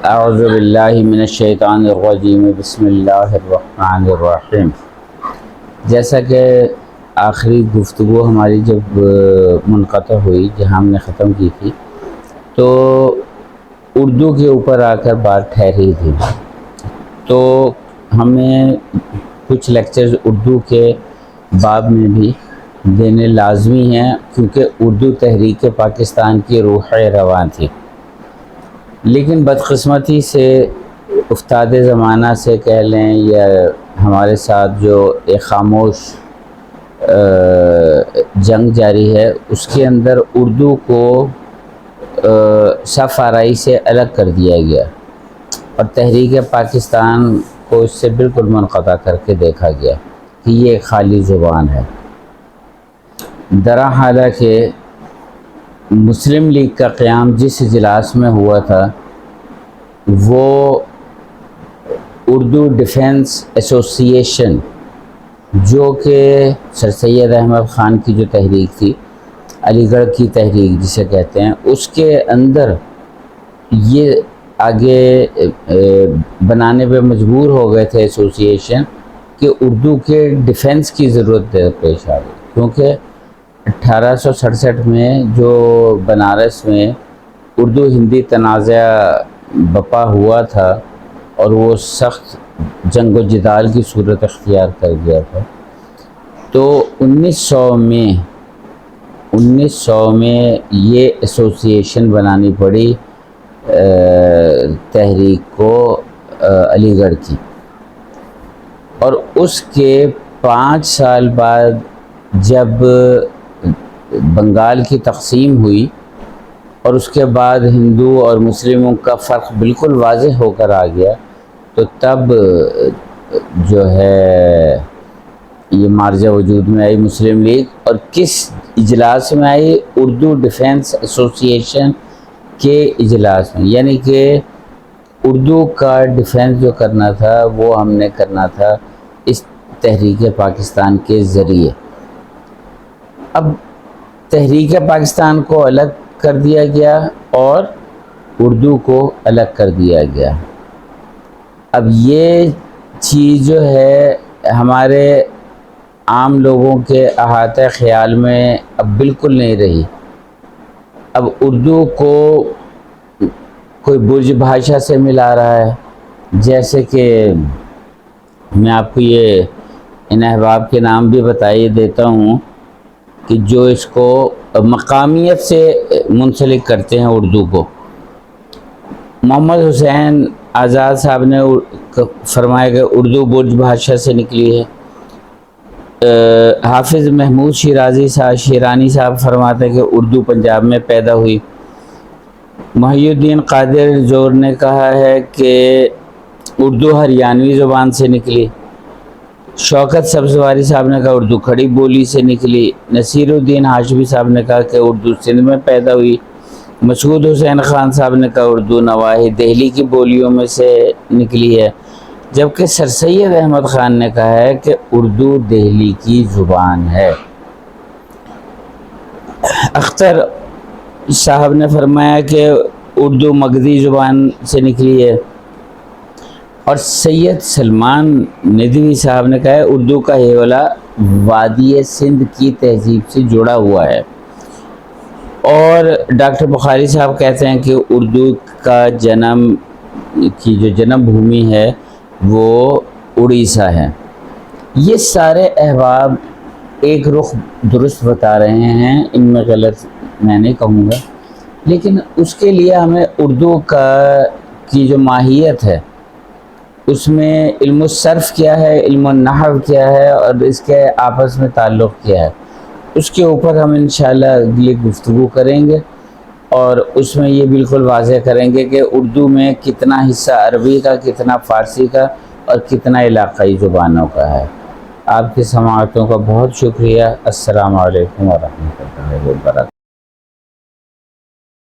اعوذ باللہ من الشیطان الرجیم بسم اللہ الرحمن الرحیم۔ جیسا کہ آخری گفتگو ہماری جب منقطع ہوئی، جہاں ہم نے ختم کی تھی، تو اردو کے اوپر آ کر بات ٹھہری تھی۔ تو ہمیں کچھ لیکچرز اردو کے باب میں بھی دینے لازمی ہیں، کیونکہ اردو تحریک پاکستان کی روح رواں تھی۔ لیکن بدقسمتی سے افتاد زمانہ سے کہہ لیں، یا ہمارے ساتھ جو ایک خاموش جنگ جاری ہے، اس کے اندر اردو کو صف آرائی سے الگ کر دیا گیا اور تحریک پاکستان کو اس سے بالکل منقطع کر کے دیکھا گیا کہ یہ ایک خالی زبان ہے۔ درا حالہ کہ مسلم لیگ کا قیام جس اجلاس میں ہوا تھا، وہ اردو ڈیفنس ایسوسی ایشن، جو کہ سر سید احمد خان کی جو تحریک تھی، علی گڑھ کی تحریک جسے کہتے ہیں، اس کے اندر یہ آگے بنانے پہ مجبور ہو گئے تھے ایسوسی ایشن کہ اردو کے ڈیفنس کی ضرورت پیش آ گئی، کیونکہ 1867 میں جو بنارس میں اردو ہندی تنازع بپا ہوا تھا اور وہ سخت جنگ و جدال کی صورت اختیار کر گیا تھا، تو 1900 میں یہ ایسوسی ایشن بنانی پڑی تحریک کو علی گڑھ کی، اور اس کے 5 سال بعد جب بنگال کی تقسیم ہوئی اور اس کے بعد ہندو اور مسلموں کا فرق بالکل واضح ہو کر آ گیا، تو تب جو ہے یہ مارجہ وجود میں آئی مسلم لیگ، اور کس اجلاس میں آئی؟ اردو ڈیفنس ایسوسی ایشن کے اجلاس میں، یعنی کہ اردو کا ڈیفنس جو کرنا تھا وہ ہم نے کرنا تھا اس تحریک پاکستان کے ذریعے۔ اب تحریک پاکستان کو الگ کر دیا گیا اور اردو کو الگ کر دیا گیا۔ اب یہ چیز جو ہے ہمارے عام لوگوں کے احاطہ خیال میں اب بالکل نہیں رہی۔ اب اردو کو کوئی برج بھاشا سے ملا رہا ہے، جیسے کہ میں آپ کو یہ ان احباب کے نام بھی بتائیے دیتا ہوں کہ جو اس کو مقامیت سے منسلک کرتے ہیں اردو کو۔ محمد حسین آزاد صاحب نے فرمایا کہ اردو برج بھاشا سے نکلی ہے۔ حافظ محمود شیرانی صاحب فرماتے ہیں کہ اردو پنجاب میں پیدا ہوئی۔ محی الدین قادر جوہر نے کہا ہے کہ اردو ہریانوی زبان سے نکلی۔ شوکت سبزواری صاحب نے کہا اردو کھڑی بولی سے نکلی۔ نصیر الدین ہاشمی صاحب نے کہا کہ اردو سندھ میں پیدا ہوئی۔ مسعود حسین خان صاحب نے کہا اردو نواحی دہلی کی بولیوں میں سے نکلی ہے، جبکہ سر سید احمد خان نے کہا ہے کہ اردو دہلی کی زبان ہے۔ اختر صاحب نے فرمایا کہ اردو مگدی زبان سے نکلی ہے، اور سید سلمان ندوی صاحب نے کہا ہے اردو کا حوالہ وادی سندھ کی تہذیب سے جڑا ہوا ہے، اور ڈاکٹر بخاری صاحب کہتے ہیں کہ اردو کا کی جو جنم بھومی ہے وہ اڑیسہ ہے۔ یہ سارے احباب ایک رخ درست بتا رہے ہیں، ان میں غلط میں نہیں کہوں گا، لیکن اس کے لیے ہمیں اردو کی جو ماہیت ہے، اس میں علم الصرف کیا ہے، علم النحو کیا ہے، اور اس کے آپس میں تعلق کیا ہے، اس کے اوپر ہم انشاءاللہ اگلی گفتگو کریں گے، اور اس میں یہ بالکل واضح کریں گے کہ اردو میں کتنا حصہ عربی کا، کتنا فارسی کا، اور کتنا علاقائی زبانوں کا ہے۔ آپ کی سماعتوں کا بہت شکریہ۔ السلام علیکم ورحمۃ اللہ وبرکاتہ۔